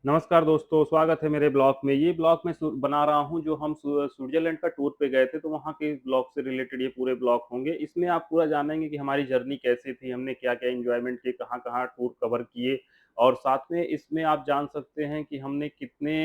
नमस्कार दोस्तों, स्वागत है मेरे ब्लॉग में। ये ब्लॉग मैं बना रहा हूँ जो हम स्विट्ज़रलैंड का टूर पे गए थे, तो वहाँ के ब्लॉग से रिलेटेड ये पूरे ब्लॉग होंगे। इसमें आप पूरा जानेंगे कि हमारी जर्नी कैसी थी, हमने क्या-क्या एन्जॉयमेंट किए, कहाँ-कहाँ टूर कवर किए और साथ में इसमें आप जान सकते हैं कि हमने कितने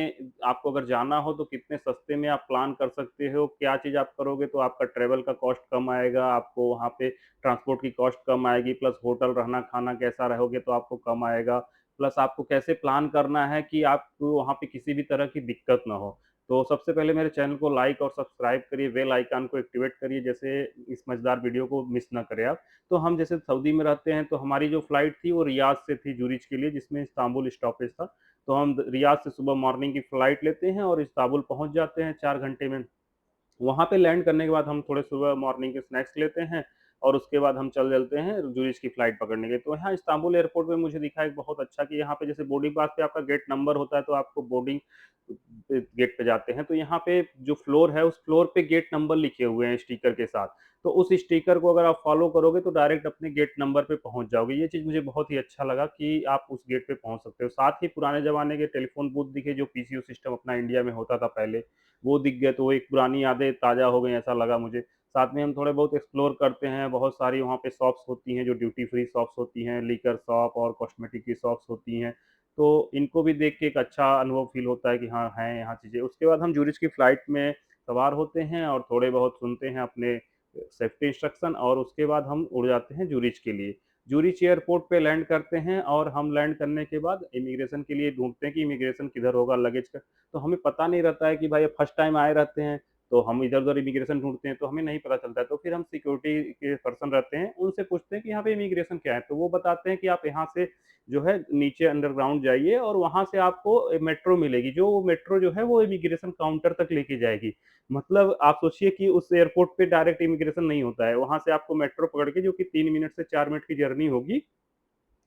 आपको अगर जाना हो तो कितने सस्ते में आप प्लान कर सकते हो, क्या चीज़ आप करोगे तो आपका ट्रैवल का कॉस्ट कम आएगा, आपको वहाँ पे ट्रांसपोर्ट की कॉस्ट कम आएगी, प्लस होटल रहना-खाना कैसा रहोगे तो आपको कम आएगा। प्लस आपको कैसे प्लान करना है कि आपको वहाँ पे किसी भी तरह की दिक्कत ना हो। तो सबसे पहले मेरे चैनल को लाइक और सब्सक्राइब करिए, बेल आइकन को एक्टिवेट करिए, जैसे इस मज़ेदार वीडियो को मिस ना करें आप। तो हम जैसे सऊदी में रहते हैं, तो हमारी जो फ्लाइट थी वो रियाद से थी ज़ुरिच के लिए, जिसमें इस्तांबुल स्टॉपेज था। तो हम रियाद से सुबह मॉर्निंग की फ्लाइट लेते हैं और इस्तांबुल पहुँच जाते हैं 4 घंटे में। वहाँ पे लैंड करने के बाद हम थोड़े सुबह मॉर्निंग के स्नैक्स लेते हैं और उसके बाद हम चल देते हैं ज़ुरिच की फ्लाइट पकड़ने के लिए। तो यहाँ इस्तांबुल एयरपोर्ट पे मुझे दिखा एक बहुत अच्छा कि यहाँ पे जैसे बोर्डिंग पास पे आपका गेट नंबर होता है, तो आपको बोर्डिंग गेट पे जाते हैं, तो यहाँ पे जो फ्लोर है, उस फ्लोर पे गेट नंबर लिखे हुए हैं स्टिकर के साथ। तो उस स्टिकर को अगर आप फ़ॉलो करोगे तो डायरेक्ट अपने गेट नंबर पे पहुँच जाओगे। ये चीज़ मुझे बहुत ही अच्छा लगा कि आप उस गेट पे पहुँच सकते हो। साथ ही पुराने ज़माने के टेलीफ़ोन बूथ दिखे जो पीसीओ सिस्टम अपना इंडिया में होता था पहले, वो दिख गए, तो वो एक पुरानी यादें ताज़ा हो गई, ऐसा लगा मुझे। साथ में हम थोड़े बहुत एक्सप्लोर करते हैं, बहुत सारी वहाँ पे शॉप्स होती हैं जो ड्यूटी फ्री शॉप्स होती हैं, लिकर शॉप और कॉस्मेटिक की शॉप्स होती हैं। तो इनको भी देख के एक अच्छा अनुभव फ़ील होता है कि हाँ, हैं यहाँ चीज़ें। उसके बाद हम ज़ुरिच की फ्लाइट में सवार होते हैं और थोड़े बहुत सुनते हैं अपने सेफ्टी इंस्ट्रक्शन और उसके बाद हम उड़ जाते हैं ज़ुरिच के लिए। ज़ुरिच एयरपोर्ट पे लैंड करते हैं और हम लैंड करने के बाद इमिग्रेशन के लिए ढूँढते हैं कि इमिग्रेशन किधर होगा लगेज का। तो हमें पता नहीं रहता है कि भाई अब फर्स्ट टाइम आए रहते हैं, तो हम इधर-उधर इमिग्रेशन ढूँढते हैं, तो हमें नहीं पता चलता है। तो फिर हम सिक्योरिटी के पर्सन रहते हैं, उनसे पूछते हैं कि यहाँ पे इमिग्रेशन क्या है? तो वो बताते हैं कि आप यहाँ से जो है नीचे अंडरग्राउंड जाइए और वहाँ से आपको मेट्रो मिलेगी, जो वो मेट्रो जो है वो इमिग्रेशन काउंटर तक लेके जाएगी। मतलब आप सोचिए कि उस एयरपोर्ट पे डायरेक्ट इमिग्रेशन नहीं होता है, वहाँ से आपको मेट्रो पकड़ के जो कि 3 मिनट से 4 मिनट की जर्नी होगी,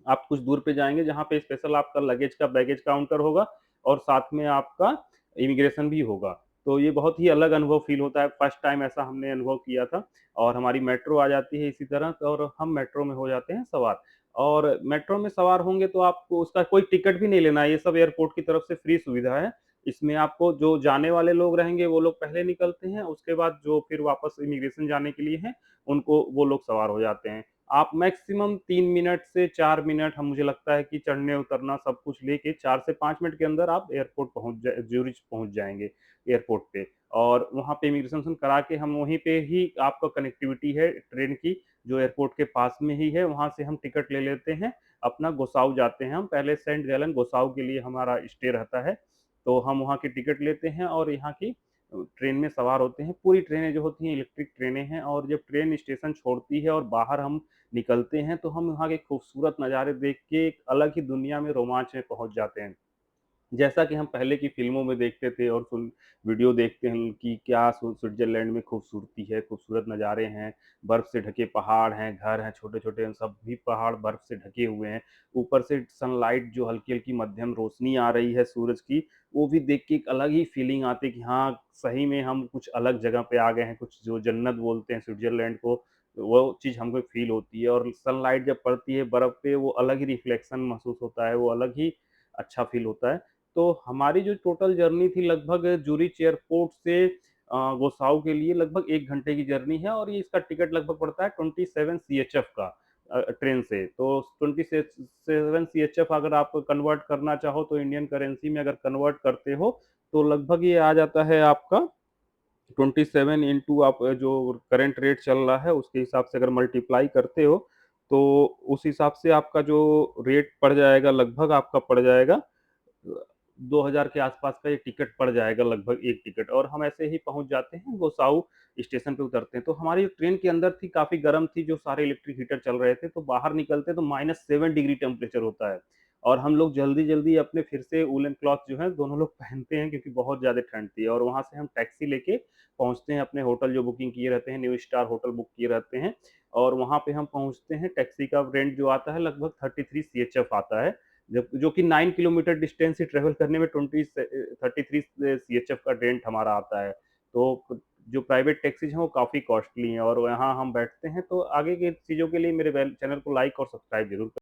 आप कुछ दूर पे जाएँगे जहाँ पे स्पेशल आपका लगेज का बैगेज काउंटर होगा और साथ में आपका इमिग्रेशन भी होगा। तो ये बहुत ही अलग अनुभव फ़ील होता है, फर्स्ट टाइम ऐसा हमने अनुभव किया था और हमारी मेट्रो आ जाती है इसी तरह और हम मेट्रो में हो जाते हैं सवार। और मेट्रो में सवार होंगे तो आपको उसका कोई टिकट भी नहीं लेना है, ये सब एयरपोर्ट की तरफ से फ्री सुविधा है। इसमें आपको जो जाने वाले लोग रहेंगे वो लोग पहले निकलते हैं, उसके बाद जो फिर वापस इमिग्रेशन जाने के लिए हैं, उनको वो लोग सवार हो जाते हैं। आप मैक्सिमम 3 मिनट से 4 मिनट हम मुझे लगता है कि चढ़ने-उतरना सब कुछ लेके 4 से 5 मिनट के अंदर आप एयरपोर्ट पहुँच जा ज़्यूरिच पहुँच जाएँगे एयरपोर्ट पे। और वहाँ पे इमिग्रेशन करा के हम वहीं पे ही आपका कनेक्टिविटी है ट्रेन की, जो एयरपोर्ट के पास में ही है, वहाँ से हम टिकट ले लेते हैं, अपना गोसाउ जाते हैं हम। पहले सेंट गैलन गोसाउ के लिए हमारा स्टे रहता है, तो हम वहाँ की टिकट लेते हैं और यहाँ की ट्रेन में सवार होते हैं। पूरी ट्रेनें जो होती हैं इलेक्ट्रिक ट्रेनें हैं और जब ट्रेन स्टेशन छोड़ती है और बाहर हम निकलते हैं, तो हम वहाँ के खूबसूरत नज़ारे देख के एक अलग ही दुनिया में रोमांच में पहुँच जाते हैं। जैसा कि हम पहले की फ़िल्मों में देखते थे और वीडियो देखते हैं कि क्या स्विट्ज़रलैंड में खूबसूरती है, खूबसूरत नज़ारे हैं, बर्फ़ से ढके पहाड़ हैं, घर हैं छोटे-छोटे, सभी पहाड़ बर्फ़ से ढके हुए हैं। ऊपर से सनलाइट जो हल्की-हल्की मध्यम रोशनी आ रही है सूरज की, वो भी देख के एक अलग ही फ़ीलिंग आती है कि हाँ, सही में हम कुछ अलग जगह पे आ गए हैं, कुछ जो जन्नत बोलते हैं स्विट्ज़रलैंड को, वो चीज़ हमको फ़ील होती है और सनलाइट जब पड़ती है बर्फ़ पे, वो अलग ही रिफ्लेक्शन महसूस होता है, वो अलग ही अच्छा फ़ील होता है। तो हमारी जो टोटल जर्नी थी लगभग ज़ुरिच एयरपोर्ट से गोसाउ के लिए लगभग 1 घंटे की जर्नी है और ये इसका टिकट लगभग पड़ता है 27 सीएचएफ का ट्रेन से। तो 27 सीएचएफ अगर आप कन्वर्ट करना चाहो तो इंडियन करेंसी में अगर कन्वर्ट करते हो, तो लगभग ये आ जाता है आपका 27 इंटू आप जो करंट रेट चल रहा है उसके हिसाब से अगर मल्टीप्लाई करते हो, तो उस हिसाब से आपका जो रेट पड़ जाएगा लगभग आपका पड़ जाएगा 2000 के आसपास का ये टिकट पड़ जाएगा लगभग 1 टिकट और हम ऐसे ही पहुँच जाते हैं गोसाउ स्टेशन पे उतरते हैं। तो हमारी जो ट्रेन के अंदर थी काफ़ी गर्म थी, जो सारे इलेक्ट्रिक हीटर चल रहे थे, तो बाहर निकलते तो -7 डिग्री टेम्परेचर होता है और हम लोग जल्दी-जल्दी अपने फिर से वूलन क्लॉथ जो है दोनों लोग पहनते हैं क्योंकि बहुत ज़्यादा ठंड थी और वहाँ से हम टैक्सी लेके पहुँचते हैं अपने होटल जो बुकिंग किए रहते हैं, न्यू स्टार होटल बुक किए रहते हैं और वहाँ पे हम पहुँचते हैं, टैक्सी का रेंट जो आता है लगभग 33 सीएचएफ आता है। जब जो कि 9 किलोमीटर डिस्टेंस ही ट्रैवल करने में 33 सीएचएफ का रेंट हमारा आता है। तो जो प्राइवेट टैक्सीज़ हैं वो काफ़ी कॉस्टली हैं और यहाँ हम बैठते हैं, तो आगे की चीज़ों के लिए मेरे चैनल को लाइक और सब्सक्राइब ज़रूर